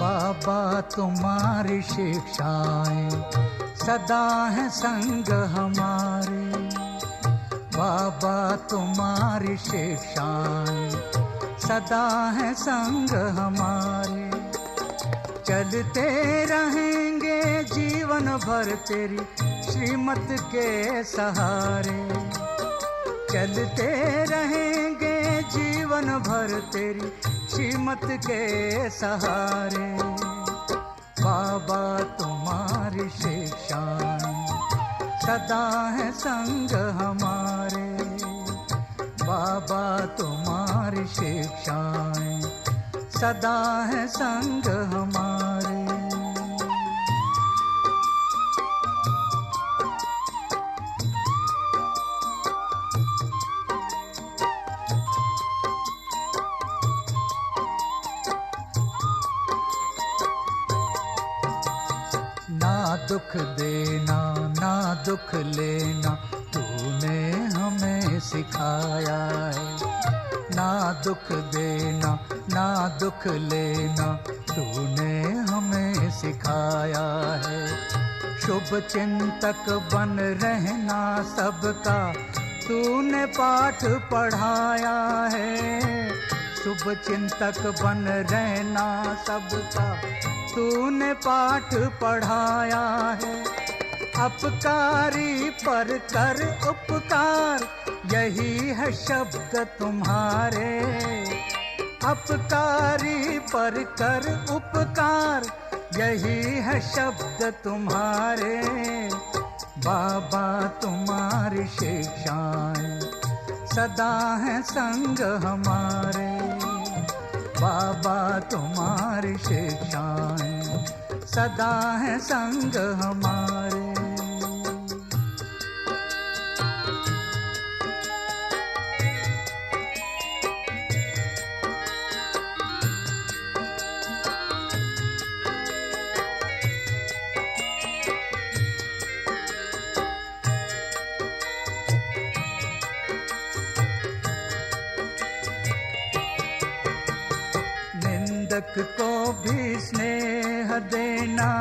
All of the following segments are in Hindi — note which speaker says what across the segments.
Speaker 1: बाबा तुम्हारी शिक्षाएं सदा है संग हमारे। बाबा तुम्हारी शिक्षाएं सदा है संग हमारे। चलते रहेंगे जीवन भर तेरी श्रीमत के सहारे। चलते रहेंगे जीवन भर तेरी श्रीमत के सहारे। बाबा तुम्हारी शिक्षाएं सदा है संग हमारे। बाबा तुम्हारी शिक्षाएं सदा है संग हमारे। ना दुख देना ना दुख लेना तूने हमें सिखाया है। ना दुख देना ना दुख लेना तूने हमें सिखाया है। शुभ चिंतक बन रहना सबका तूने पाठ पढ़ाया है। शुभ चिंतक बन रहना सबका तूने पाठ पढ़ाया है। अपकारी पर कर उपकार यही है शब्द तुम्हारे। अपकारी पर कर उपकार यही है शब्द तुम्हारे। बाबा तुम्हारी शिक्षाएं सदा है संग हमारे। बाबा तुम्हारी शिक्षाएं सदा है संग हमारे। निंदक को भी स्नेह देना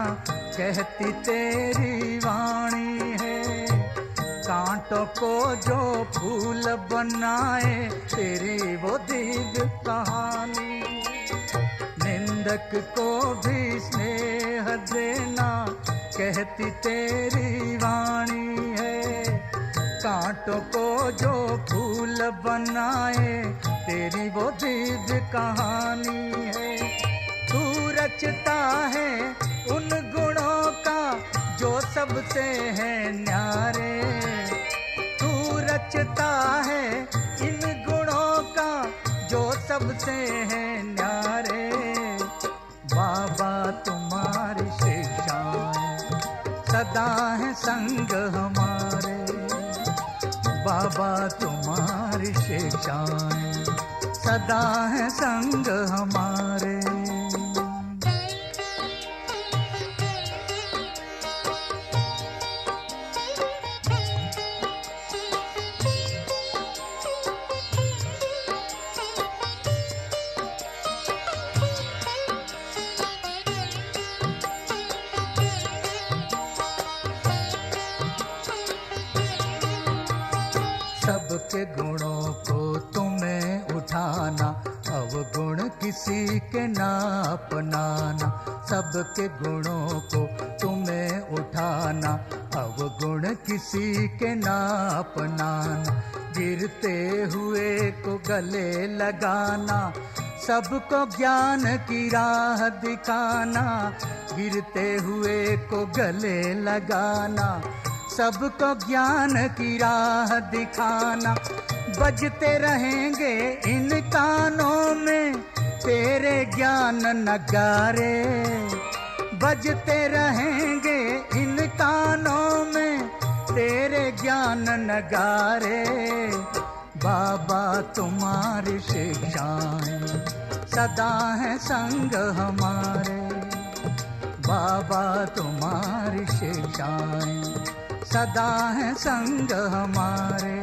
Speaker 1: कहती तेरी वाणी है। कांटों को जो फूल बनाए तेरी वो दिव्य कहानी। निंदक को भी स्नेह देना कहती तेरी वाणी है। कांटों को जो फूल बनाए तेरी वो दिव्य कहानी है। तू रचता है उन गुणों का जो सबसे है न्यारे। तू रचता है इन गुणों का जो सबसे है न्यारे। बाबा तुम्हारी शिक्षाएं सदा है संग हमारे। बाबा तुम्हारी शिक्षाएं सदा है संग हमारे। सबके गुणों को तुम्हें उठाना अवगुण किसी के ना अपनाना। सबके गुणों को तुम्हें उठाना अवगुण किसी के ना अपनाना। गिरते हुए को गले लगाना सबको ज्ञान की राह दिखाना। गिरते हुए को गले लगाना सबको ज्ञान की राह दिखाना। बजते रहेंगे इन कानों में तेरे ज्ञान नगारे। बजते रहेंगे इन कानों में तेरे ज्ञान नगारे। बाबा तुम्हारी शिक्षाएं सदा है संग हमारे। बाबा तुम्हारी शिक्षाएं सदा है संग हमारे।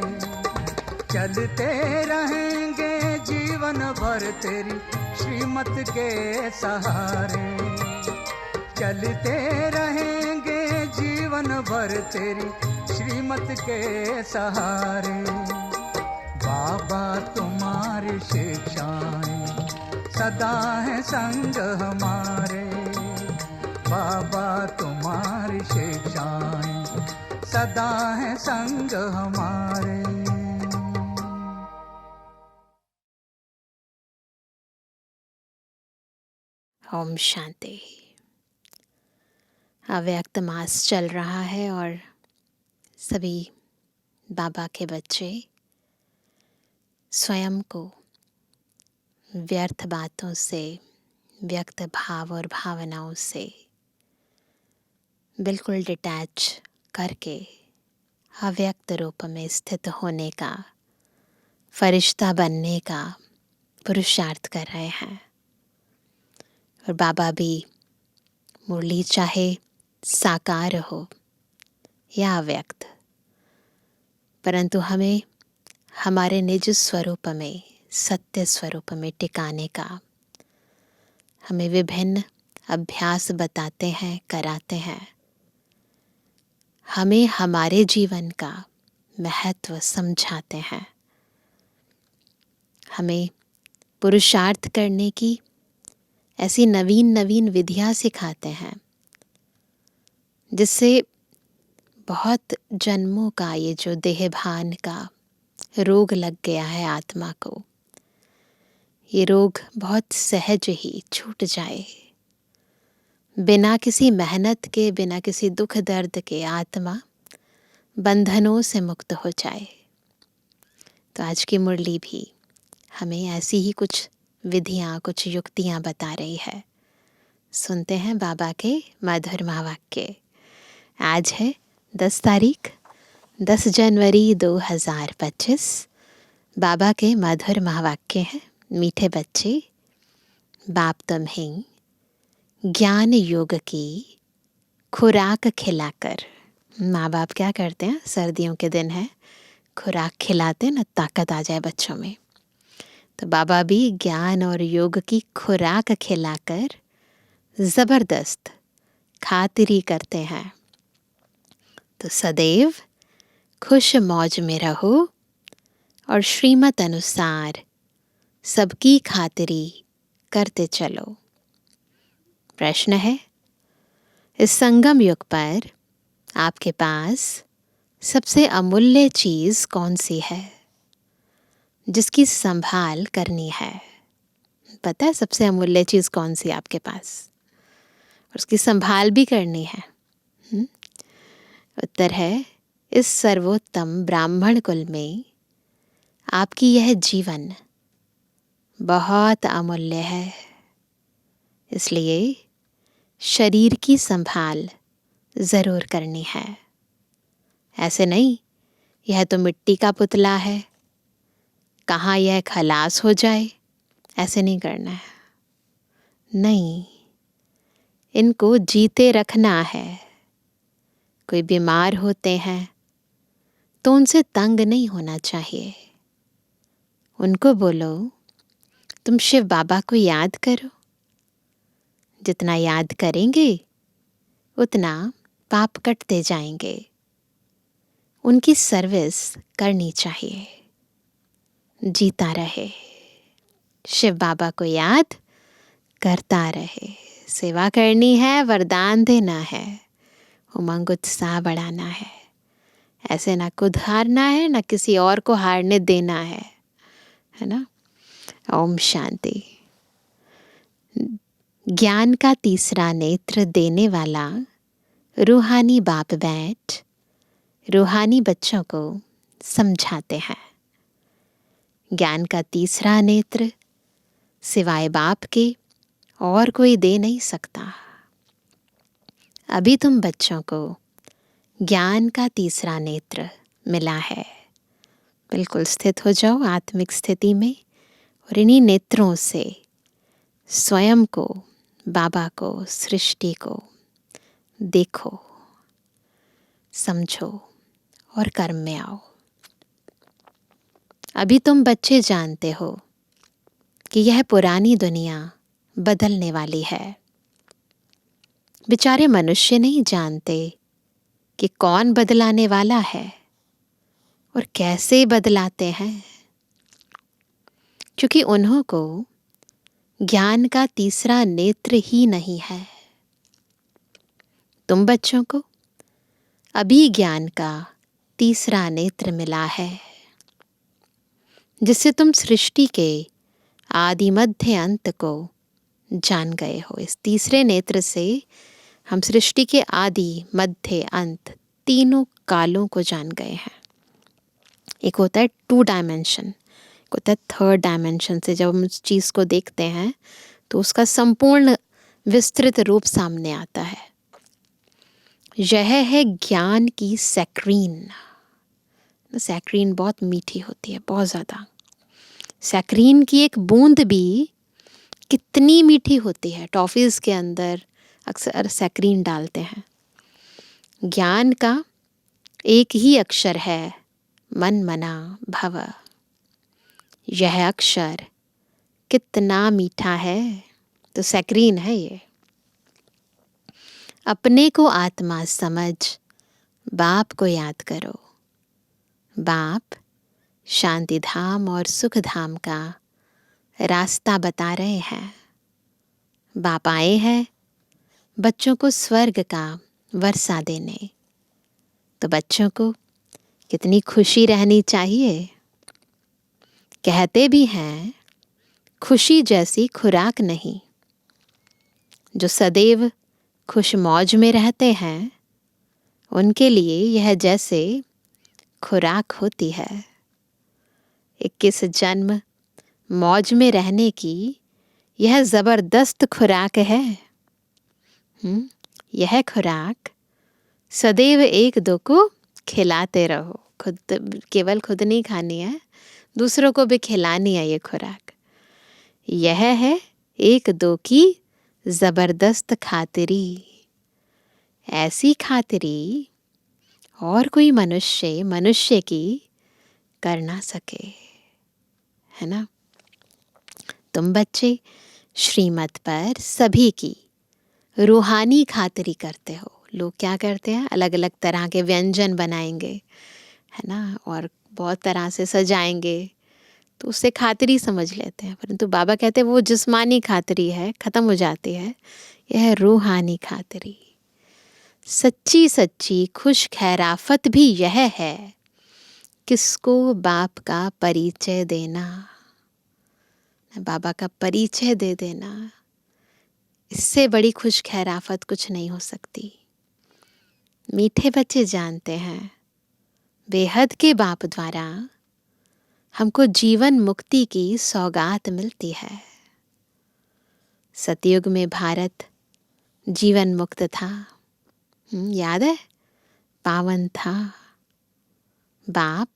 Speaker 1: चलते रहेंगे जीवन भर तेरी श्रीमत के सहारे। चलते रहेंगे जीवन भर तेरी श्रीमत के सहारे। बाबा तुम्हारी शिक्षाएं सदा है संग हमारे। बाबा तुम्हारी शिक्षाएं सदा है संग हमारे।
Speaker 2: ओम शांति। अव्यक्त मास चल रहा है और सभी बाबा के बच्चे स्वयं को व्यर्थ बातों से, व्यक्त भाव और भावनाओं से बिल्कुल डिटैच करके अव्यक्त रूप में स्थित होने का, फरिश्ता बनने का पुरुषार्थ कर रहे हैं। और बाबा भी मुरली चाहे साकार हो या अव्यक्त, परंतु हमें हमारे निज स्वरूप में, सत्य स्वरूप में टिकाने का हमें विभिन्न अभ्यास बताते हैं, कराते हैं। हमें हमारे जीवन का महत्व समझाते हैं। हमें पुरुषार्थ करने की ऐसी नवीन नवीन विधियां सिखाते हैं जिससे बहुत जन्मों का ये जो देहभान का रोग लग गया है आत्मा को, ये रोग बहुत सहज ही छूट जाए। बिना किसी मेहनत के, बिना किसी दुख दर्द के आत्मा बंधनों से मुक्त हो जाए। तो आज की मुरली भी हमें ऐसी ही कुछ विधियां, कुछ युक्तियां बता रही है। सुनते हैं बाबा के मधुर महावाक्य। आज है 10 तारीख, 10 जनवरी 2025। बाबा के मधुर महावाक्य हैं। मीठे बच्चे, बाप तुम्हें ज्ञान योग की खुराक खिलाकर, माँ बाप क्या करते हैं, सर्दियों के दिन है, खुराक खिलाते ना, ताकत आ जाए बच्चों में। तो बाबा भी ज्ञान और योग की खुराक खिलाकर ज़बरदस्त खातिरी करते हैं। तो सदैव खुश मौज में रहो और श्रीमत अनुसार सबकी खातिरी करते चलो। प्रश्न है, इस संगम युग पर आपके पास सबसे अमूल्य चीज़ कौन सी है जिसकी संभाल करनी है? पता है सबसे अमूल्य चीज़ कौन सी आपके पास और उसकी संभाल भी करनी है? उत्तर है, इस सर्वोत्तम ब्राह्मण कुल में आपकी यह जीवन बहुत अमूल्य है। इसलिए शरीर की संभाल ज़रूर करनी है। ऐसे नहीं, यह तो मिट्टी का पुतला है, कहाँ यह खलास हो जाए, ऐसे नहीं करना है। नहीं, इनको जीते रखना है। कोई बीमार होते हैं तो उनसे तंग नहीं होना चाहिए। उनको बोलो, तुम शिव बाबा को याद करो। जितना याद करेंगे उतना पाप कटते जाएंगे। उनकी सर्विस करनी चाहिए, जीता रहे, शिव बाबा को याद करता रहे। सेवा करनी है, वरदान देना है, उमंग उत्साह बढ़ाना है। ऐसे ना खुद हारना है, ना किसी और को हारने देना है ना। ओम शांति। ज्ञान का तीसरा नेत्र देने वाला रूहानी बाप बैठ रूहानी बच्चों को समझाते हैं। ज्ञान का तीसरा नेत्र सिवाय बाप के और कोई दे नहीं सकता। अभी तुम बच्चों को ज्ञान का तीसरा नेत्र मिला है। बिल्कुल स्थित हो जाओ आत्मिक स्थिति में और इन्हीं नेत्रों से स्वयं को, बाबा को, सृष्टि को देखो, समझो और कर्म में आओ। अभी तुम बच्चे जानते हो कि यह पुरानी दुनिया बदलने वाली है। बेचारे मनुष्य नहीं जानते कि कौन बदलाने वाला है और कैसे बदलाते हैं, क्योंकि उन्हों को ज्ञान का तीसरा नेत्र ही नहीं है। तुम बच्चों को अभी ज्ञान का तीसरा नेत्र मिला है, जिससे तुम सृष्टि के आदि मध्य अंत को जान गए हो। इस तीसरे नेत्र से हम सृष्टि के आदि मध्य अंत तीनों कालों को जान गए हैं। एक होता है 2 डायमेंशन, एक होता है 3rd डायमेंशन से जब हम उस चीज़ को देखते हैं तो उसका संपूर्ण विस्तृत रूप सामने आता है। यह है ज्ञान की सैक्रीन। सैक्रीन बहुत मीठी होती है, बहुत ज़्यादा। सैक्रीन की एक बूंद भी कितनी मीठी होती है। टॉफ़ीज़ के अंदर अक्सर सैक्रीन डालते हैं। ज्ञान का एक ही अक्षर है, मन मना भव। यह अक्षर कितना मीठा है, तो सैक्रीन है ये। अपने को आत्मा समझ बाप को याद करो। बाप शांति धाम और सुख धाम का रास्ता बता रहे हैं। बाप आए हैं बच्चों को स्वर्ग का वर्षा देने। तो बच्चों को कितनी खुशी रहनी चाहिए। कहते भी हैं खुशी जैसी खुराक नहीं। जो सदैव खुश मौज में रहते हैं उनके लिए यह जैसे खुराक होती है। 21 जन्म मौज में रहने की यह ज़बरदस्त खुराक है। यह खुराक सदैव एक दो को खिलाते रहो। केवल खुद नहीं खानी है, दूसरों को भी खिलानी है ये खुराक। यह है एक दो की ज़बरदस्त खातिरी। ऐसी खातिरी और कोई मनुष्य की कर ना सके, है ना। तुम बच्चे श्रीमत पर सभी की रूहानी खातिरी करते हो। लोग क्या करते हैं, अलग अलग तरह के व्यंजन बनाएंगे, है ना, और बहुत तरह से सजाएंगे, तो उससे खातिरी समझ लेते हैं। परंतु बाबा कहते हैं वो जिस्मानी खातिरी है, ख़त्म हो जाती है। यह रूहानी खातिरी, सच्ची सच्ची खुश खैराफत भी यह है किसको बाप का परिचय देना, बाबा का परिचय दे देना। इससे बड़ी खुश खैराफत कुछ नहीं हो सकती। मीठे बच्चे जानते हैं बेहद के बाप द्वारा हमको जीवन मुक्ति की सौगात मिलती है। सतयुग में भारत जीवन मुक्त था, याद है, पावन था। बाप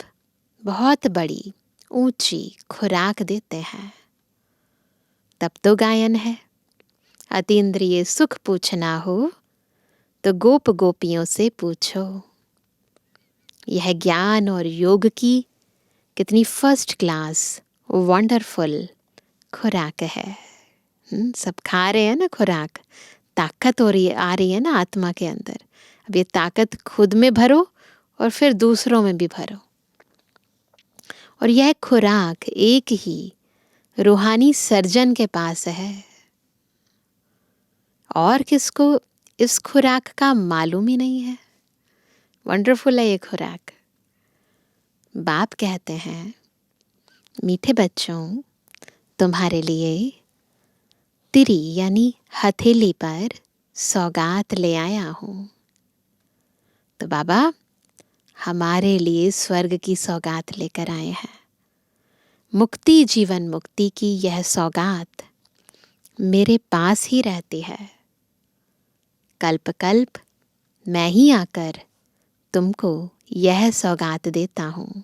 Speaker 2: बहुत बड़ी ऊंची खुराक देते हैं। तब तो गायन है, अतीन्द्रिय सुख पूछना हो तो गोप गोपियों से पूछो। यह ज्ञान और योग की कितनी फर्स्ट क्लास वंडरफुल खुराक है। सब खा रहे हैं ना खुराक, ताकत आ रही है ना आत्मा के अंदर। अब ये ताकत खुद में भरो और फिर दूसरों में भी भरो। और यह खुराक एक ही रूहानी सर्जन के पास है, और किसको इस खुराक का मालूम ही नहीं है। वंडरफुल है ये खुराक। बाप कहते हैं मीठे बच्चों, तुम्हारे लिए तिरी यानी हथेली पर सौगात ले आया हूँ। तो बाबा हमारे लिए स्वर्ग की सौगात लेकर आए हैं। मुक्ति, जीवन मुक्ति की यह सौगात मेरे पास ही रहती है। कल्प कल्प मैं ही आकर तुमको यह सौगात देता हूँ।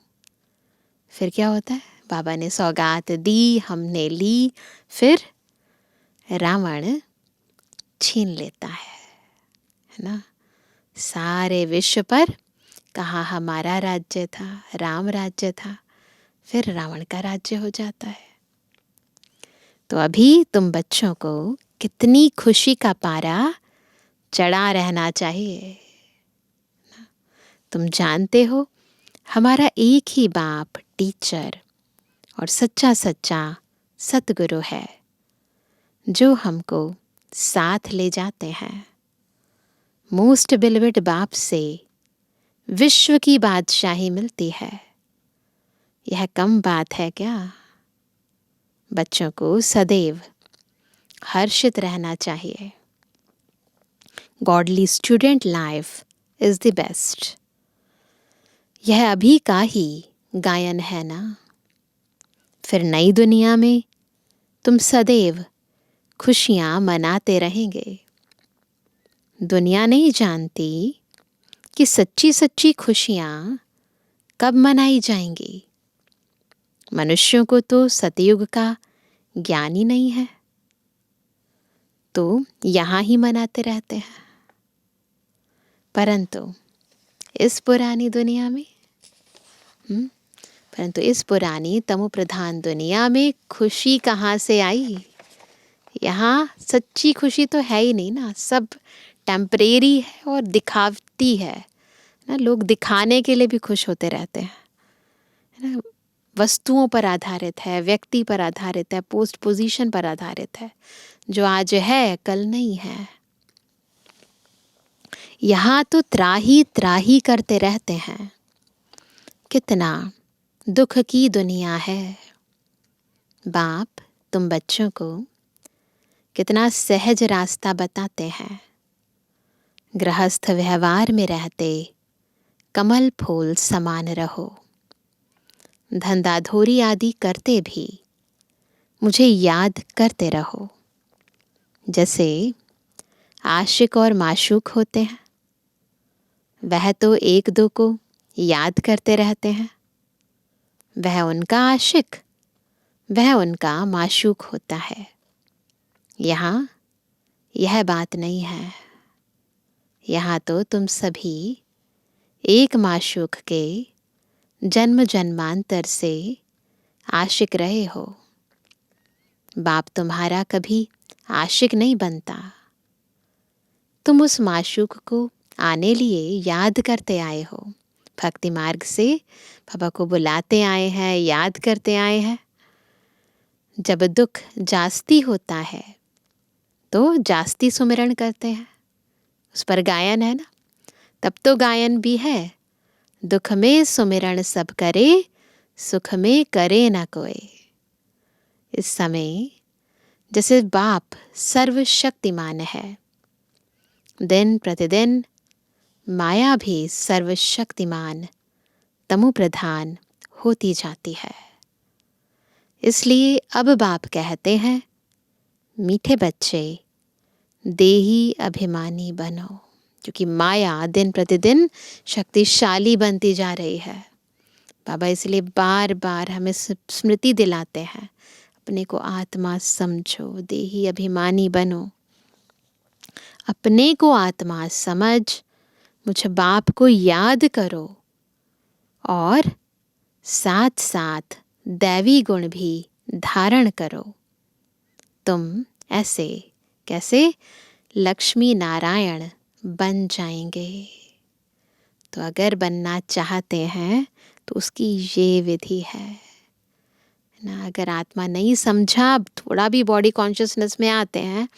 Speaker 2: फिर क्या होता है, बाबा ने सौगात दी, हमने ली, फिर रावण छीन लेता है ना। सारे विश्व पर कहाँ हमारा राज्य था, राम राज्य था, फिर रावण का राज्य हो जाता है। तो अभी तुम बच्चों को कितनी खुशी का पारा चढ़ा रहना चाहिए। तुम जानते हो, हमारा एक ही बाप, टीचर और सच्चा सच्चा सतगुरु है, जो हमको साथ ले जाते हैं। मोस्ट बिलवेड बाप से विश्व की बादशाही मिलती है। यह कम बात है क्या? बच्चों को सदैव हर्षित रहना चाहिए। Godly student life is the best. यह अभी का ही गायन है ना। फिर नई दुनिया में तुम सदैव खुशियां मनाते रहेंगे। दुनिया नहीं जानती कि सच्ची सच्ची खुशियां कब मनाई जाएंगी। मनुष्यों को तो सतयुग का ज्ञान ही नहीं है, तो यहाँ ही मनाते रहते हैं। परंतु इस पुरानी दुनिया में परंतु इस पुरानी तमो प्रधान दुनिया में खुशी कहाँ से आई? यहाँ सच्ची खुशी तो है ही नहीं ना। सब टेम्परेरी है और दिखावती है ना। लोग दिखाने के लिए भी खुश होते रहते हैं ना। वस्तुओं पर आधारित है, व्यक्ति पर आधारित है, पोस्ट पोजीशन पर आधारित है। जो आज है कल नहीं है। यहाँ तो त्राही त्राही करते रहते हैं। कितना दुख की दुनिया है। बाप तुम बच्चों को कितना सहज रास्ता बताते हैं। गृहस्थ व्यवहार में रहते कमल फूल समान रहो। धंधाधोरी आदि करते भी मुझे याद करते रहो। जैसे आशिक और माशूक होते हैं, वह तो एक दो को याद करते रहते हैं। वह उनका आशिक, वह उनका माशूक होता है। यहाँ यह बात नहीं है। यहाँ तो तुम सभी एक माशूक के जन्म जन्मांतर से आशिक रहे हो। बाप तुम्हारा कभी आशिक नहीं बनता। तुम उस माशूक को आने लिए याद करते आए हो। भक्ति मार्ग से बाबा को बुलाते आए हैं, याद करते आए हैं। जब दुख जास्ती होता है तो जास्ती सुमिरन करते हैं। उस पर गायन है ना। तब तो गायन भी है, दुख में सुमिरन सब करे, सुख में करे न कोई। इस समय जैसे बाप सर्वशक्तिमान है, दिन प्रतिदिन माया भी सर्वशक्तिमान तमो प्रधान होती जाती है। इसलिए अब बाप कहते हैं, मीठे बच्चे देही अभिमानी बनो। क्योंकि माया दिन प्रतिदिन शक्तिशाली बनती जा रही है। बाबा इसलिए बार बार हमें स्मृति दिलाते हैं, अपने को आत्मा समझो, देही अभिमानी बनो। अपने को आत्मा समझ मुझे बाप को याद करो और साथ साथ दैवी गुण भी धारण करो। तुम ऐसे कैसे लक्ष्मी नारायण बन जाएंगे। तो अगर बनना चाहते हैं तो उसकी ये विधि है ना। अगर आत्मा नहीं समझा, थोड़ा भी बॉडी कॉन्शियसनेस में आते हैं,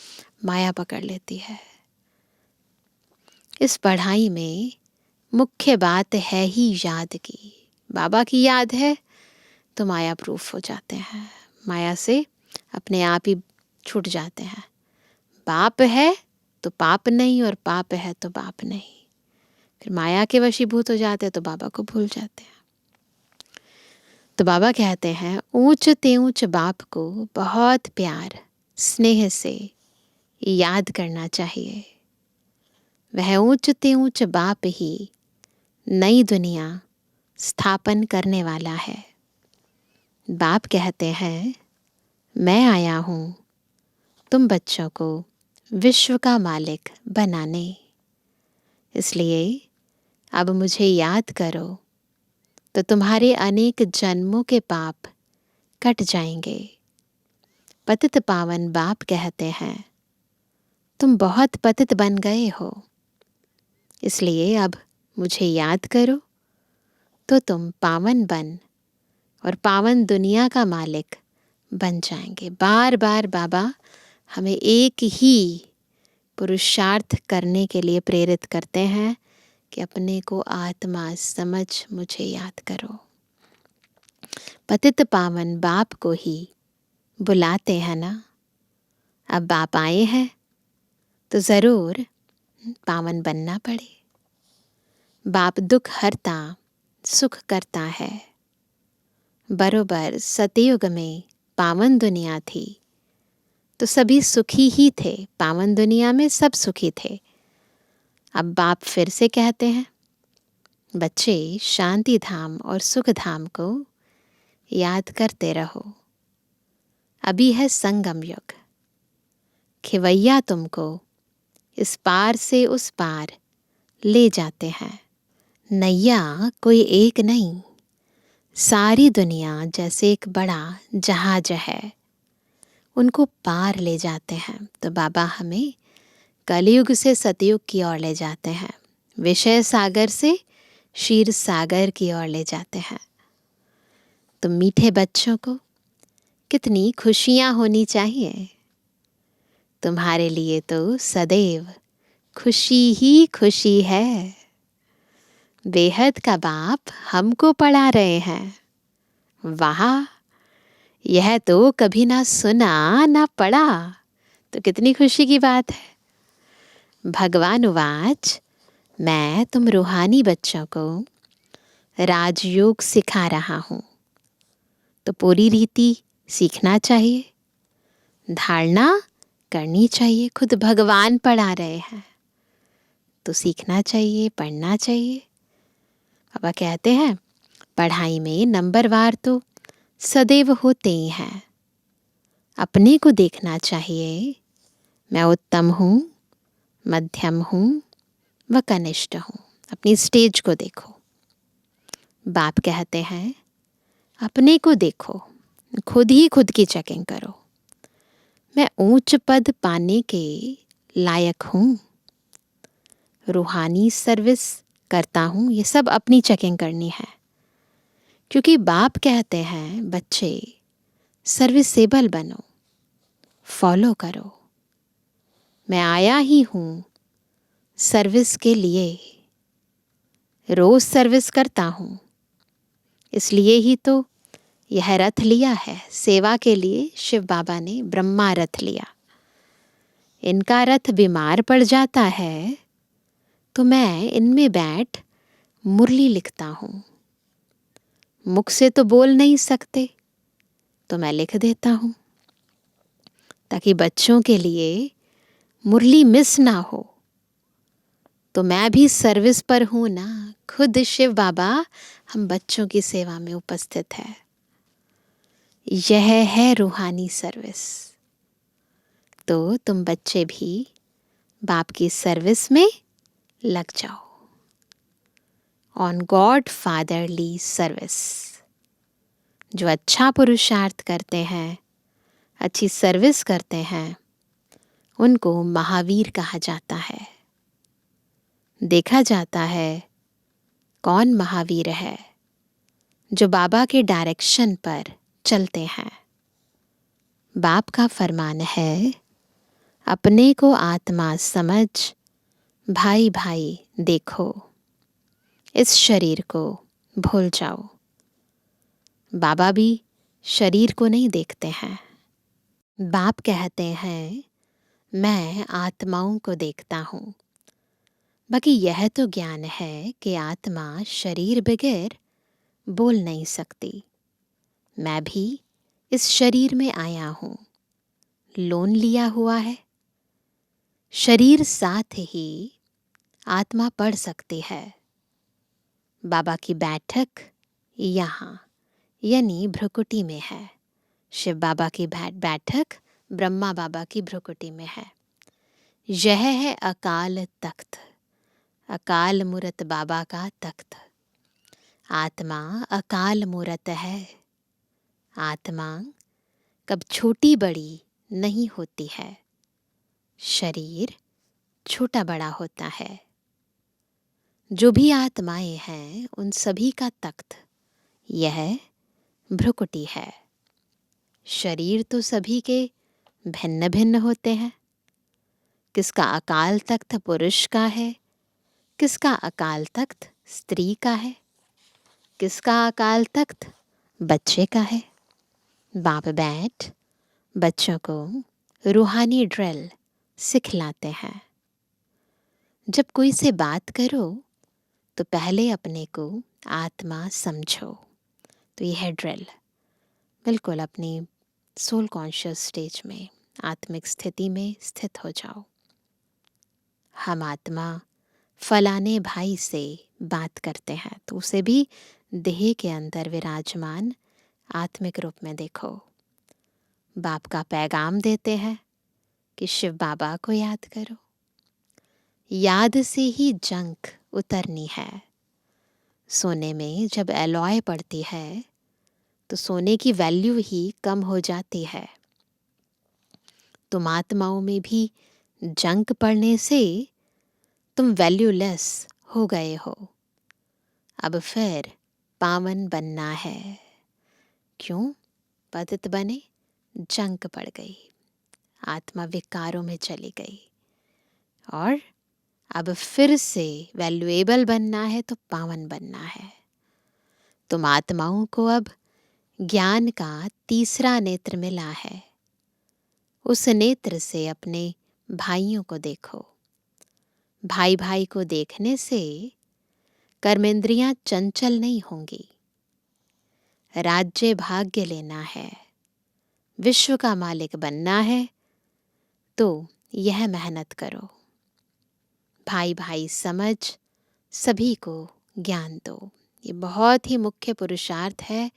Speaker 2: माया पकड़ लेती है। इस पढ़ाई में मुख्य बात है ही याद की। बाबा की याद है तो माया प्रूफ हो जाते हैं। माया से अपने आप ही छूट जाते हैं। बाप है तो पाप नहीं, और पाप है तो बाप नहीं। फिर माया के वशीभूत हो जाते हैं तो बाबा को भूल जाते हैं। तो बाबा कहते हैं, ऊंच ते ऊंच बाप को बहुत प्यार स्नेह से याद करना चाहिए। वह ऊंच ते ऊंच बाप ही नई दुनिया स्थापन करने वाला है। बाप कहते हैं, मैं आया हूँ तुम बच्चों को विश्व का मालिक बनाने। इसलिए अब मुझे याद करो तो तुम्हारे अनेक जन्मों के पाप कट जाएंगे। पतित पावन बाप कहते हैं, तुम बहुत पतित बन गए हो, इसलिए अब मुझे याद करो तो तुम पावन बन और पावन दुनिया का मालिक बन जाएंगे। बार बार बाबा हमें एक ही पुरुषार्थ करने के लिए प्रेरित करते हैं कि अपने को आत्मा समझ मुझे याद करो। पतित पावन बाप को ही बुलाते हैं ना। अब बाप आए हैं तो ज़रूर पावन बनना पड़े। बाप दुख हरता सुख करता है। बरोबर सतयुग में पावन दुनिया थी तो सभी सुखी ही थे, पावन दुनिया में सब सुखी थे। अब बाप फिर से कहते हैं, बच्चे शांति धाम और सुख धाम को याद करते रहो। अभी है संगम युग, खिवैया तुमको इस पार से उस पार ले जाते हैं। नैया कोई एक नहीं, सारी दुनिया जैसे एक बड़ा जहाज है, उनको पार ले जाते हैं। तो बाबा हमें कलयुग से सतयुग की ओर ले जाते हैं, विषय सागर से क्षीर सागर की ओर ले जाते हैं। तो मीठे बच्चों को कितनी खुशियां होनी चाहिए। तुम्हारे लिए तो सदैव खुशी ही खुशी है। बेहद का बाप हमको पढ़ा रहे हैं। वाह, यह तो कभी ना सुना ना पढ़ा, तो कितनी खुशी की बात है। भगवान उवाच, मैं तुम रूहानी बच्चों को राजयोग सिखा रहा हूँ, तो पूरी रीति सीखना चाहिए, धारणा करनी चाहिए। खुद भगवान पढ़ा रहे हैं तो सीखना चाहिए, पढ़ना चाहिए। बाबा कहते हैं पढ़ाई में नंबरवार तो सदैव होते ही हैं। अपने को देखना चाहिए, मैं उत्तम हूँ, मध्यम हूँ व कनिष्ठ हूँ। अपनी स्टेज को देखो। बाप कहते हैं अपने को देखो, खुद ही खुद की चेकिंग करो। मैं ऊंच पद पाने के लायक हूँ, रूहानी सर्विस करता हूँ, ये सब अपनी चेकिंग करनी है। क्योंकि बाप कहते हैं बच्चे सर्विसेबल बनो, फॉलो करो। मैं आया ही हूँ सर्विस के लिए, रोज सर्विस करता हूँ, इसलिए ही तो यह रथ लिया है। सेवा के लिए शिव बाबा ने ब्रह्मा रथ लिया। इनका रथ बीमार पड़ जाता है तो मैं इनमें बैठ मुरली लिखता हूँ। मुख से तो बोल नहीं सकते तो मैं लिख देता हूँ, ताकि बच्चों के लिए मुरली मिस ना हो। तो मैं भी सर्विस पर हूँ ना। खुद शिव बाबा हम बच्चों की सेवा में उपस्थित है। यह है रूहानी सर्विस। तो तुम बच्चे भी बाप की सर्विस में लग जाओ। On God fatherly service. जो अच्छा पुरुषार्थ करते हैं, अच्छी सर्विस करते हैं, उनको महावीर कहा जाता है। देखा जाता है कौन महावीर है, जो बाबा के डायरेक्शन पर चलते हैं। बाप का फरमान है, अपने को आत्मा समझ भाई भाई देखो, इस शरीर को भूल जाओ। बाबा भी शरीर को नहीं देखते हैं। बाप कहते हैं मैं आत्माओं को देखता हूँ। बाकी यह तो ज्ञान है कि आत्मा शरीर बगैर बोल नहीं सकती। मैं भी इस शरीर में आया हूँ, लोन लिया हुआ है। शरीर साथ ही आत्मा पढ़ सकती है। बाबा की बैठक यहाँ यानी भ्रुकुटी में है। शिव बाबा की बैठक ब्रह्मा बाबा की भ्रुकुटी में है। यह है अकाल तख्त, अकाल मूरत बाबा का तख्त। आत्मा अकाल मूरत है। आत्मा कब छोटी बड़ी नहीं होती है। शरीर छोटा बड़ा होता है। जो भी आत्माएं हैं उन सभी का तख्त यह भ्रुकुटी है। शरीर तो सभी के भिन्न भिन्न होते हैं। किसका अकाल तख्त पुरुष का है, किसका अकाल तख्त स्त्री का है, किसका अकाल तख्त बच्चे का है। बाप बैठ बच्चों को रूहानी ड्रिल सिखलाते हैं। जब कोई से बात करो तो पहले अपने को आत्मा समझो। तो यह ड्रिल बिल्कुल अपनी सोल कॉन्शियस स्टेज में, आत्मिक स्थिति में स्थित हो जाओ। हम आत्मा फलाने भाई से बात करते हैं तो उसे भी देह के अंदर विराजमान आत्मिक रूप में देखो। बाप का पैगाम देते हैं कि शिव बाबा को याद करो। याद से ही जंक उतरनी है। सोने में जब एलॉय पड़ती है तो सोने की वैल्यू ही कम हो जाती है। तुम आत्माओं में भी जंक पड़ने से तुम वैल्यूलेस हो गए हो। अब फिर पावन बनना है। क्यों पतित बने? जंक पड़ गई, आत्मा विकारों में चली गई। और अब फिर से वैल्यूएबल बनना है तो पावन बनना है। तुम आत्माओं को अब ज्ञान का तीसरा नेत्र मिला है। उस नेत्र से अपने भाइयों को देखो। भाई भाई को देखने से कर्मेंद्रियां चंचल नहीं होंगी। राज्य भाग्य लेना है, विश्व का मालिक बनना है तो यह मेहनत करो। भाई भाई समझ सभी को ज्ञान दो। ये बहुत ही मुख्य पुरुषार्थ है।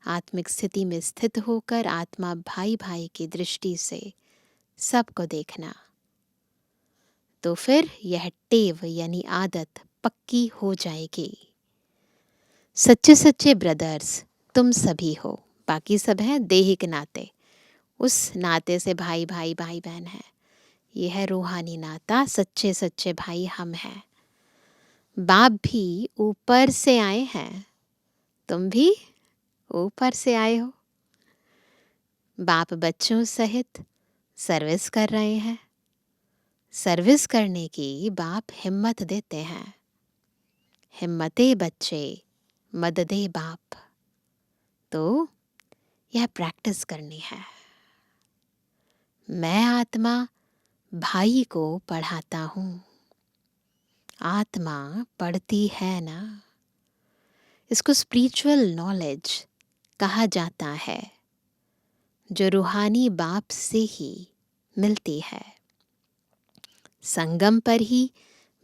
Speaker 2: आत्मिक स्थिति में स्थित होकर आत्मा भाई भाई की दृष्टि से सबको देखना। तो फिर यह टेव यानी आदत पक्की हो जाएगी। सच्चे सच्चे ब्रदर्स तुम सभी हो, बाकी सब हैं देहिक नाते। उस नाते से भाई भाई भाई बहन है। यह है रूहानी नाता। सच्चे सच्चे भाई हम हैं। बाप भी ऊपर से आए हैं, तुम भी ऊपर से आए हो। बाप बच्चों सहित सर्विस कर रहे हैं। सर्विस करने की बाप हिम्मत देते हैं। हिम्मते बच्चे मददे बाप। तो यह प्रैक्टिस करनी है। मैं आत्मा भाई को पढ़ाता हूँ। आत्मा पढ़ती है ना। इसको स्पिरिचुअल नॉलेज कहा जाता है, जो रूहानी बाप से ही मिलती है। संगम पर ही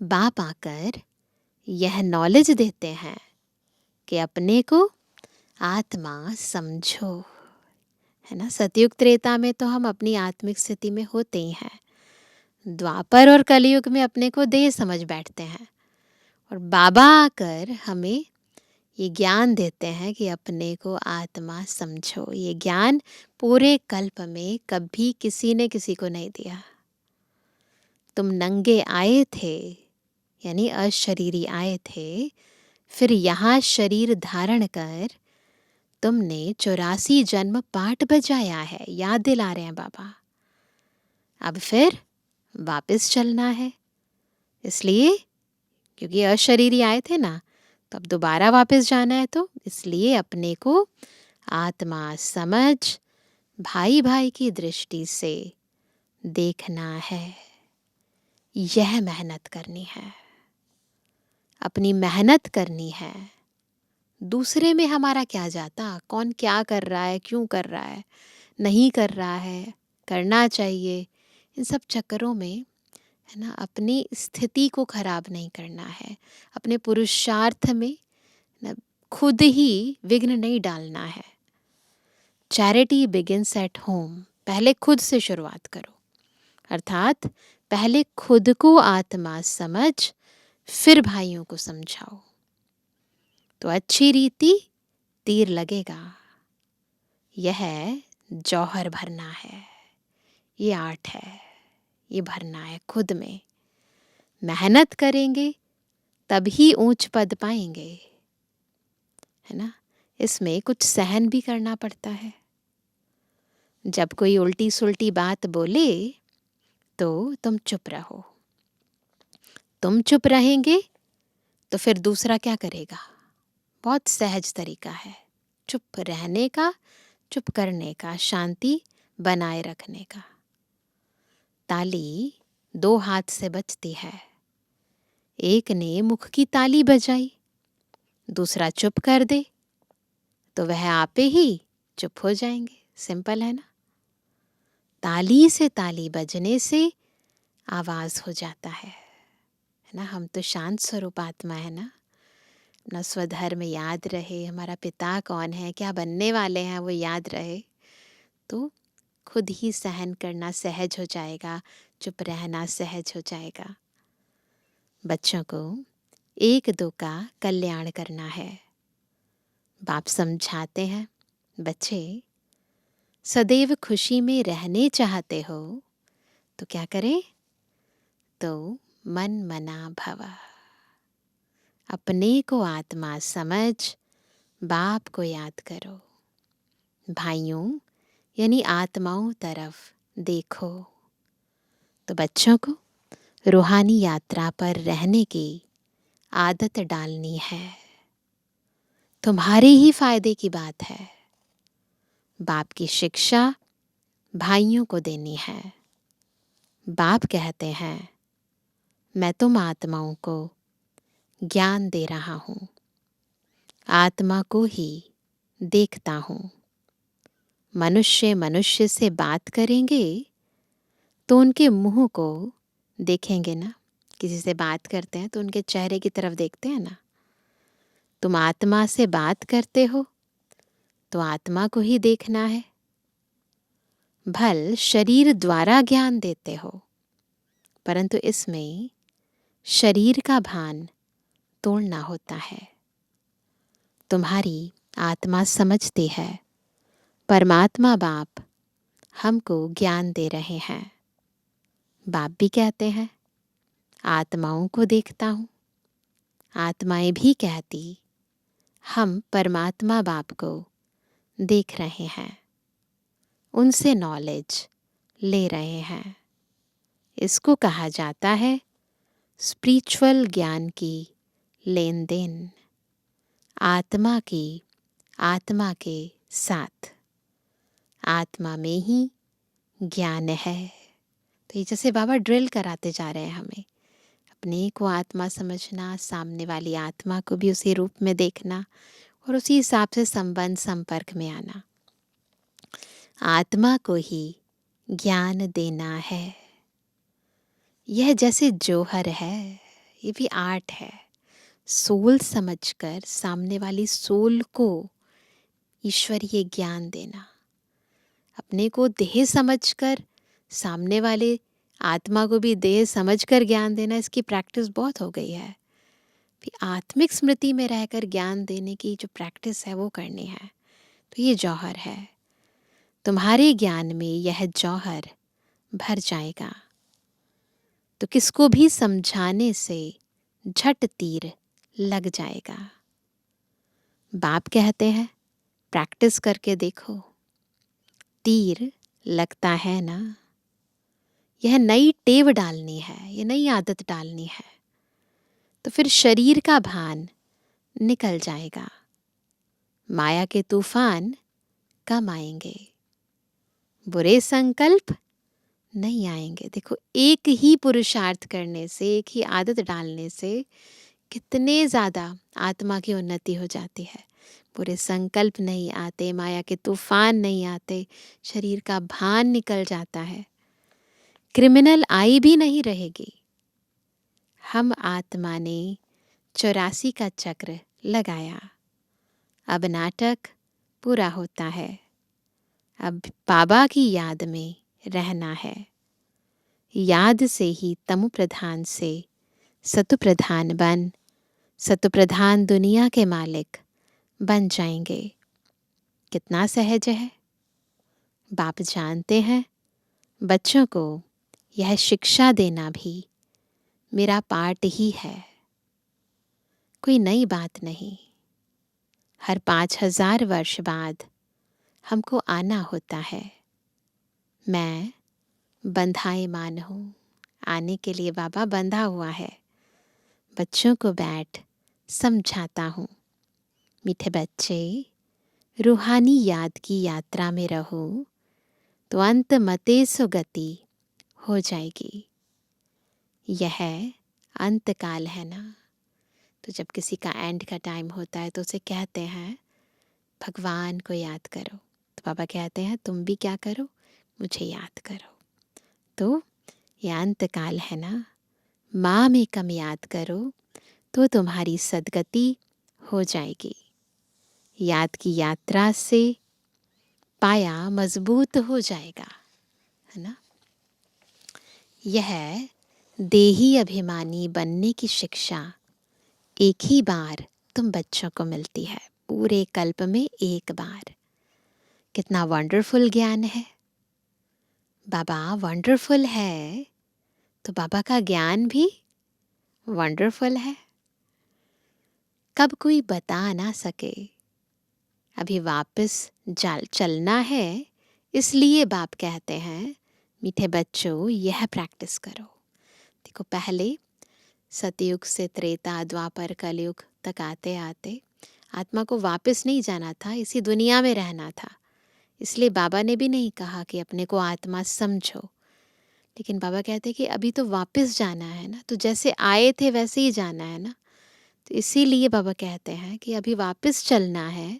Speaker 2: बाप आकर यह नॉलेज देते हैं कि अपने को आत्मा समझो। है ना। सतयुग त्रेता में तो हम अपनी आत्मिक स्थिति में होते ही हैं। द्वापर और कलयुग में अपने को देह समझ बैठते हैं। और बाबा आकर हमें ये ज्ञान देते हैं कि अपने को आत्मा समझो। ये ज्ञान पूरे कल्प में कभी किसी ने किसी को नहीं दिया। तुम नंगे आए थे यानी अशरीरी आए थे, फिर यहाँ शरीर धारण कर तुमने 84 जन्म पाठ बजाया है। याद दिला रहे हैं बाबा। अब फिर वापस चलना है। इसलिए क्योंकि अशरीरी आए थे ना, तो अब दोबारा वापस जाना है। तो इसलिए अपने को आत्मा समझ भाई भाई की दृष्टि से देखना है। यह मेहनत करनी है। अपनी मेहनत करनी है। दूसरे में हमारा क्या जाता? कौन क्या कर रहा है, क्यों कर रहा है, नहीं कर रहा है, करना चाहिए, इन सब चक्करों में है ना अपनी स्थिति को खराब नहीं करना है। अपने पुरुषार्थ में ना खुद ही विघ्न नहीं डालना है। Charity begins at home. पहले खुद से शुरुआत करो। अर्थात पहले खुद को आत्मा समझ फिर भाइयों को समझाओ। तो अच्छी रीति तीर लगेगा। यह जौहर भरना है। ये आर्ट है। ये भरना है खुद में। मेहनत करेंगे तभी ऊंच पद पाएंगे, है ना। इसमें कुछ सहन भी करना पड़ता है। जब कोई उल्टी सुल्टी बात बोले तो तुम चुप रहो। तुम चुप रहेंगे तो फिर दूसरा क्या करेगा? बहुत सहज तरीका है चुप रहने का, चुप करने का, शांति बनाए रखने का। ताली दो हाथ से बजती है। एक ने मुख की ताली बजाई, दूसरा चुप कर दे तो वह आपे ही चुप हो जाएंगे। सिंपल है ना। ताली से ताली बजने से आवाज हो जाता है ना। हम तो शांत स्वरूप आत्मा है ना। अपना स्वधर्म याद रहे, हमारा पिता कौन है, क्या बनने वाले हैं, वो याद रहे तो खुद ही सहन करना सहज हो जाएगा, चुप रहना सहज हो जाएगा। बच्चों को एक दो का कल्याण करना है। बाप समझाते हैं, बच्चे सदैव खुशी में रहने चाहते हो तो क्या करें? तो मन मना भव। अपने को आत्मा समझ बाप को याद करो। भाइयों यानी आत्माओं तरफ देखो। तो बच्चों को रूहानी यात्रा पर रहने की आदत डालनी है। तुम्हारे ही फायदे की बात है। बाप की शिक्षा भाइयों को देनी है। बाप कहते हैं, मैं तुम आत्माओं को ज्ञान दे रहा हूँ, आत्मा को ही देखता हूँ। मनुष्य मनुष्य से बात करेंगे तो उनके मुंह को देखेंगे ना। किसी से बात करते हैं तो उनके चेहरे की तरफ देखते हैं ना। तुम आत्मा से बात करते हो तो आत्मा को ही देखना है। भल शरीर द्वारा ज्ञान देते हो, परंतु इसमें शरीर का भान तोड़ना होता है। तुम्हारी आत्मा समझती है परमात्मा बाप हमको ज्ञान दे रहे हैं। बाप भी कहते हैं, आत्माओं को देखता हूँ। आत्माएं भी कहती, हम परमात्मा बाप को देख रहे हैं, उनसे नॉलेज ले रहे हैं। इसको कहा जाता है स्पिरिचुअल ज्ञान की लेन देन। आत्मा की आत्मा के साथ, आत्मा में ही ज्ञान है। तो ये जैसे बाबा ड्रिल कराते जा रहे हैं हमें, अपने को आत्मा समझना, सामने वाली आत्मा को भी उसी रूप में देखना और उसी हिसाब से संबंध संपर्क में आना। आत्मा को ही ज्ञान देना है। यह जैसे जौहर है, ये भी आर्ट है। सोल समझकर सामने वाली सोल को ईश्वरीय ज्ञान देना। अपने को देह समझकर सामने वाले आत्मा को भी देह समझकर ज्ञान देना, इसकी प्रैक्टिस बहुत हो गई है। फिर आत्मिक स्मृति में रहकर ज्ञान देने की जो प्रैक्टिस है वो करनी है। तो ये जौहर है। तुम्हारे ज्ञान में यह जौहर भर जाएगा तो किसको भी समझाने से झट तीर लग जाएगा। बाप कहते हैं, प्रैक्टिस करके देखो, तीर लगता है ना। यह नई टेव डालनी है, ये नई आदत डालनी है, तो फिर शरीर का भान निकल जाएगा। माया के तूफान कम आएंगे, बुरे संकल्प नहीं आएंगे। देखो, एक ही पुरुषार्थ करने से, एक ही आदत डालने से कितने ज़्यादा आत्मा की उन्नति हो जाती है। बुरे संकल्प नहीं आते, माया के तूफान नहीं आते, शरीर का भान निकल जाता है, क्रिमिनल आई भी नहीं रहेगी। हम आत्मा ने 84 का चक्र लगाया, अब नाटक पूरा होता है। अब बाबा की याद में रहना है। याद से ही तमु प्रधान से सतु प्रधान बन, सतु प्रधान दुनिया के मालिक बन जाएंगे। कितना सहज है। बाप जानते हैं बच्चों को यह शिक्षा देना भी मेरा पार्ट ही है। कोई नई बात नहीं। हर 5000 वर्ष बाद हमको आना होता है। मैं बंधाएमान हूँ। आने के लिए बाबा बंधा हुआ है। बच्चों को बैठ समझाता हूँ, मीठे बच्चे, रूहानी याद की यात्रा में रहो तो अंत मते सो गति हो जाएगी। यह अंत काल है ना। तो जब किसी का एंड का टाइम होता है तो उसे कहते हैं भगवान को याद करो। तो बाबा कहते हैं तुम भी क्या करो, मुझे याद करो। तो यह अंत काल है ना। माँ में कम याद करो तो तुम्हारी सदगति हो जाएगी। याद की यात्रा से पाया मजबूत हो जाएगा, है ना। यह देही अभिमानी बनने की शिक्षा एक ही बार तुम बच्चों को मिलती है, पूरे कल्प में एक बार। कितना वंडरफुल ज्ञान है। बाबा वंडरफुल है तो बाबा का ज्ञान भी वंडरफुल है। कब कोई बता ना सके। अभी वापस चलना है, इसलिए बाप कहते हैं मीठे बच्चों यह प्रैक्टिस करो। देखो पहले सतयुग से त्रेता द्वापर कलयुग तक आते आते आत्मा को वापस नहीं जाना था, इसी दुनिया में रहना था। इसलिए बाबा ने भी नहीं कहा कि अपने को आत्मा समझो, लेकिन बाबा कहते कि अभी तो वापस जाना है ना, तो जैसे आए थे वैसे ही जाना है ना। तो इसीलिए बाबा कहते हैं कि अभी वापस चलना है,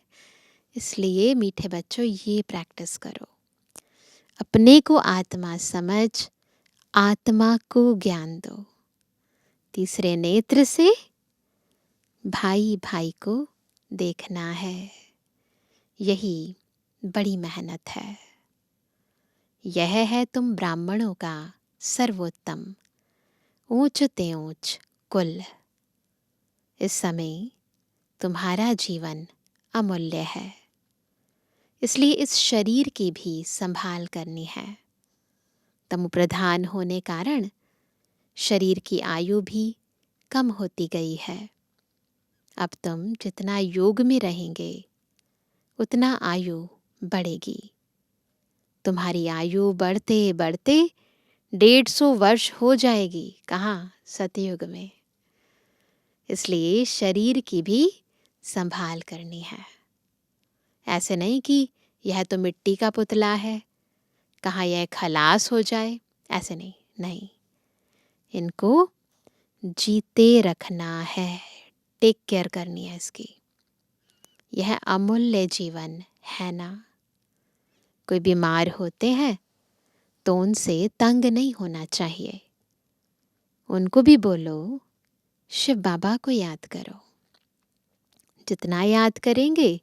Speaker 2: इसलिए मीठे बच्चों ये प्रैक्टिस करो। अपने को आत्मा समझ, आत्मा को ज्ञान दो। तीसरे नेत्र से भाई भाई को देखना है। यही बड़ी मेहनत है। यह है तुम ब्राह्मणों का सर्वोत्तम ऊंच ते ऊंच कुल। इस समय तुम्हारा जीवन अमूल्य है, इसलिए इस शरीर की भी संभाल करनी है। तमो प्रधान होने कारण शरीर की आयु भी कम होती गई है। अब तुम जितना योग में रहेंगे उतना आयु बढ़ेगी। तुम्हारी आयु बढ़ते बढ़ते 150 वर्ष हो जाएगी। कहाँ? सतयुग में। इसलिए शरीर की भी संभाल करनी है। ऐसे नहीं कि यह तो मिट्टी का पुतला है, कहाँ यह खलास हो जाए, ऐसे नहीं। नहीं, इनको जीते रखना है, टेक केयर करनी है इसकी। यह अमूल्य जीवन है ना। कोई बीमार होते हैं तो उनसे तंग नहीं होना चाहिए। उनको भी बोलो शिव बाबा को याद करो। जितना याद करेंगे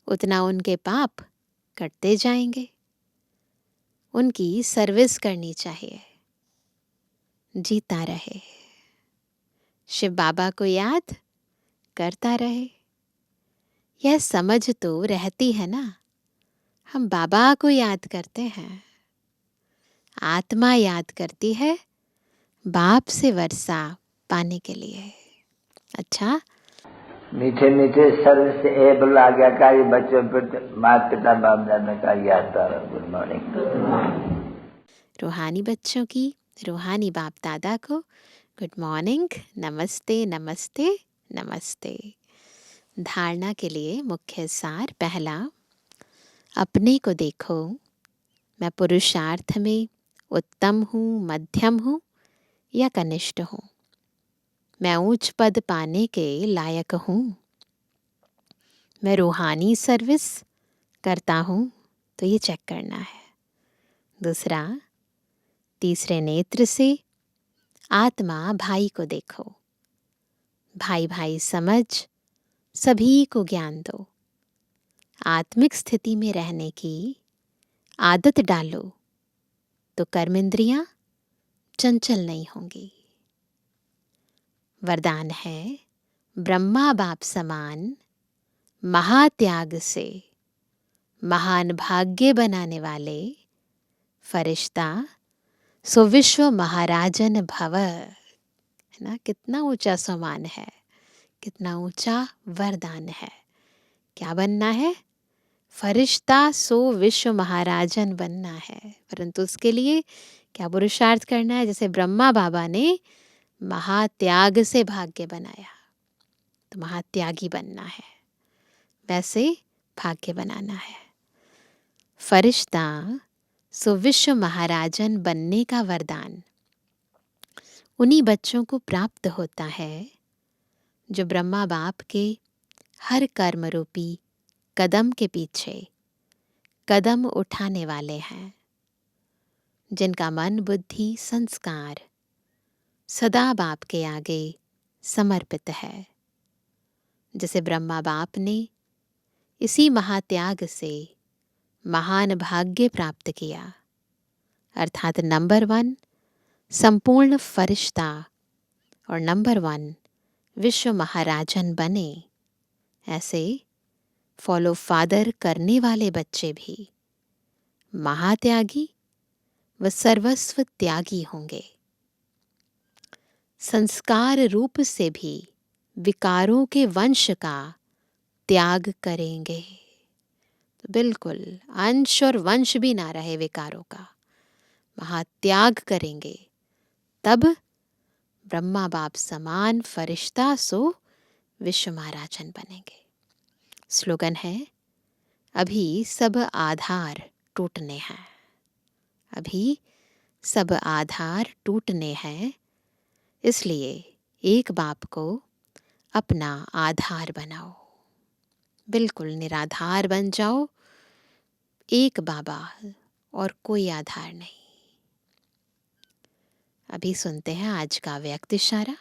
Speaker 2: उतना उनके पाप कटते जाएंगे। उनकी सर्विस करनी चाहिए, जीता रहे, शिव बाबा को याद करता रहे। यह समझ तो रहती है ना। हम बाबा को याद करते हैं, आत्मा याद करती है बाप से वर्षा पाने के लिए। अच्छा,
Speaker 3: मीठे मीठे सर्विस एबल आज्ञाकारी बच्चों पर माता पिता बाप दादा का याद। Good morning.
Speaker 2: रूहानी बच्चों की रूहानी बाप दादा को गुड मॉर्निंग, नमस्ते नमस्ते नमस्ते। धारणा के लिए मुख्य सार। पहला, अपने को देखो, मैं पुरुषार्थ में उत्तम हूँ, मध्यम हूँ या कनिष्ठ हूँ। मैं उच्च पद पाने के लायक हूँ। मैं रूहानी सर्विस करता हूँ, तो ये चेक करना है। दूसरा, तीसरे नेत्र से आत्मा भाई को देखो। भाई भाई समझ सभी को ज्ञान दो। आत्मिक स्थिति में रहने की आदत डालो तो कर्मेंद्रियां चंचल नहीं होंगी। वरदान है ब्रह्मा बाप समान महात्याग से महान भाग्य बनाने वाले फरिश्ता सो विश्व महाराजन भव, है ना, कितना ऊंचा सम्मान है, कितना ऊंचा वरदान है। क्या बनना है? फरिश्ता सो विश्व महाराजन बनना है। परंतु उसके लिए क्या पुरुषार्थ करना है? जैसे ब्रह्मा बाबा ने महात्याग से भाग्य बनाया, तो महात्यागी बनना है, वैसे भाग्य बनाना है। फरिश्ता सो विश्व महाराजन बनने का वरदान उन्हीं बच्चों को प्राप्त होता है जो ब्रह्मा बाप के हर कर्म रूपी कदम के पीछे कदम उठाने वाले हैं, जिनका मन बुद्धि संस्कार सदा बाप के आगे समर्पित है। जैसे ब्रह्मा बाप ने इसी महात्याग से महान भाग्य प्राप्त किया, अर्थात नंबर 1 संपूर्ण फरिश्ता और नंबर 1 विश्व महाराजन बने। ऐसे फॉलो फादर करने वाले बच्चे भी महात्यागी व सर्वस्व त्यागी होंगे। संस्कार रूप से भी विकारों के वंश का त्याग करेंगे। तो बिल्कुल अंश और वंश भी ना रहे विकारों का, महात्याग करेंगे, तब ब्रह्मा बाप समान फरिश्ता सो विश्व महाराजन बनेंगे। स्लोगन है, अभी सब आधार टूटने हैं, अभी सब आधार टूटने हैं, इसलिए एक बाप को अपना आधार बनाओ, बिल्कुल निराधार बन जाओ, एक बाबा और कोई आधार नहीं। अभी सुनते हैं आज का व्यक्त इशारा।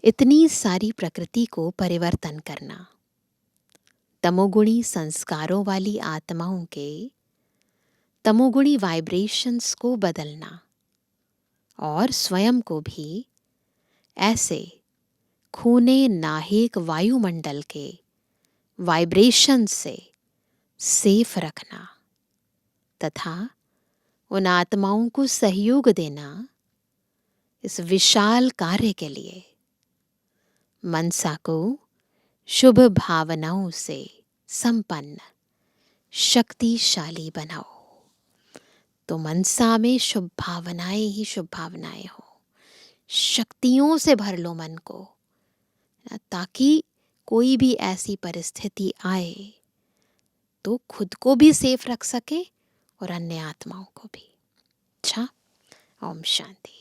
Speaker 2: इतनी सारी प्रकृति को परिवर्तन करना, तमोगुणी संस्कारों वाली आत्माओं के तमोगुणी वाइब्रेशंस को बदलना और स्वयं को भी ऐसे खूने नाहेक वायुमंडल के वाइब्रेशन से सेफ रखना तथा उन आत्माओं को सहयोग देना, इस विशाल कार्य के लिए मनसा को शुभ भावनाओं से संपन्न शक्तिशाली बनाओ। तो मनसा में शुभ भावनाएं ही शुभ भावनाएं हो, शक्तियों से भर लो मन को, ताकि कोई भी ऐसी परिस्थिति आए तो खुद को भी सेफ रख सके और अन्य आत्माओं को भी। अच्छा, ओम शांति।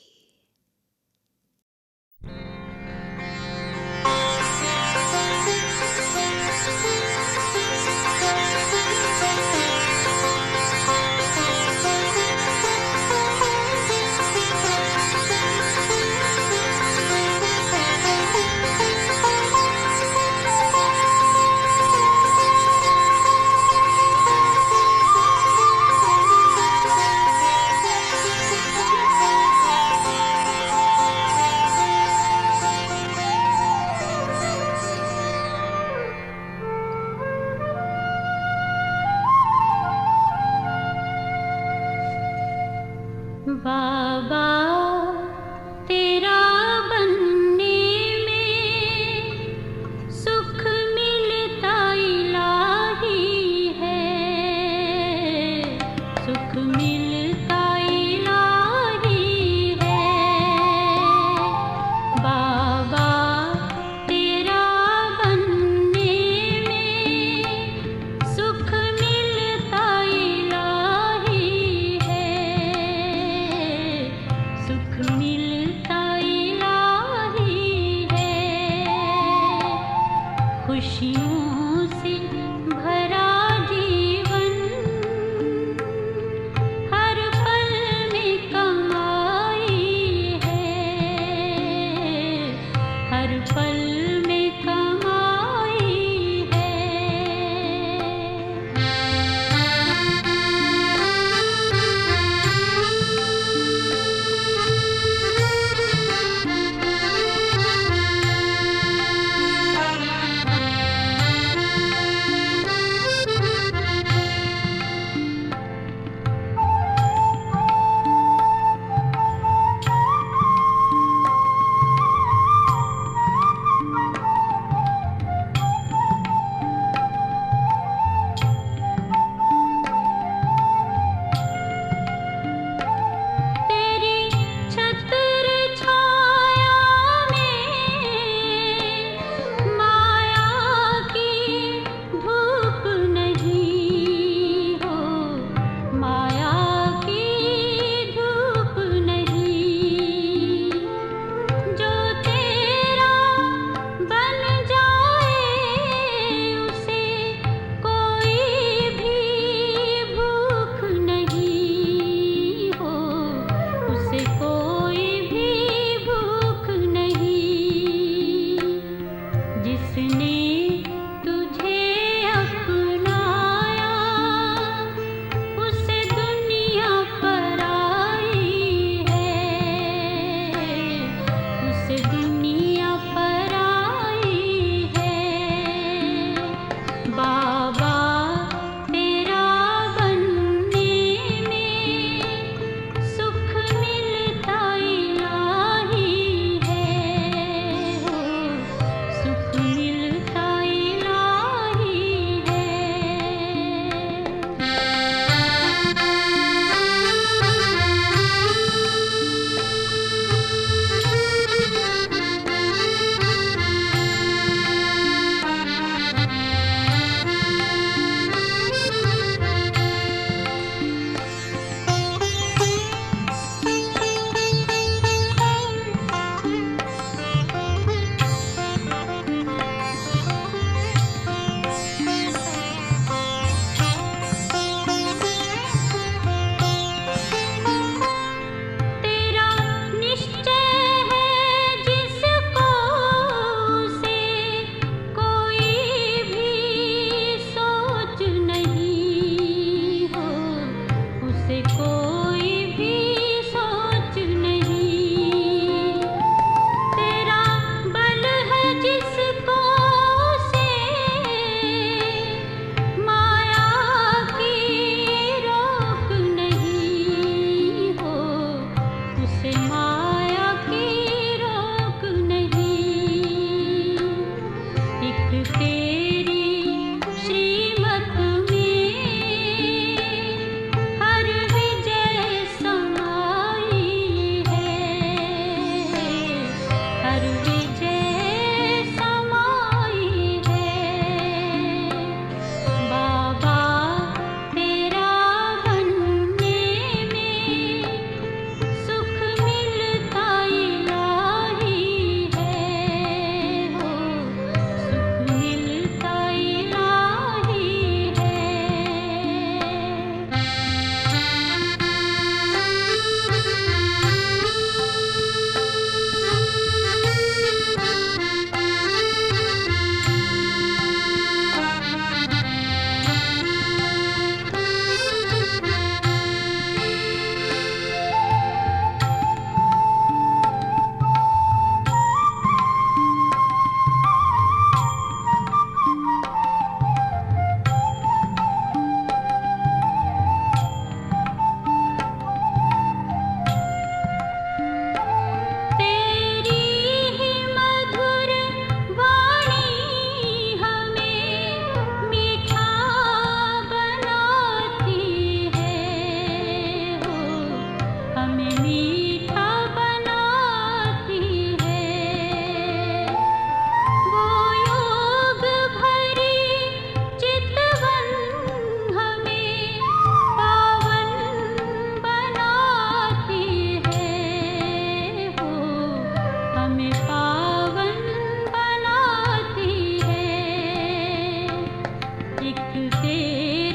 Speaker 4: के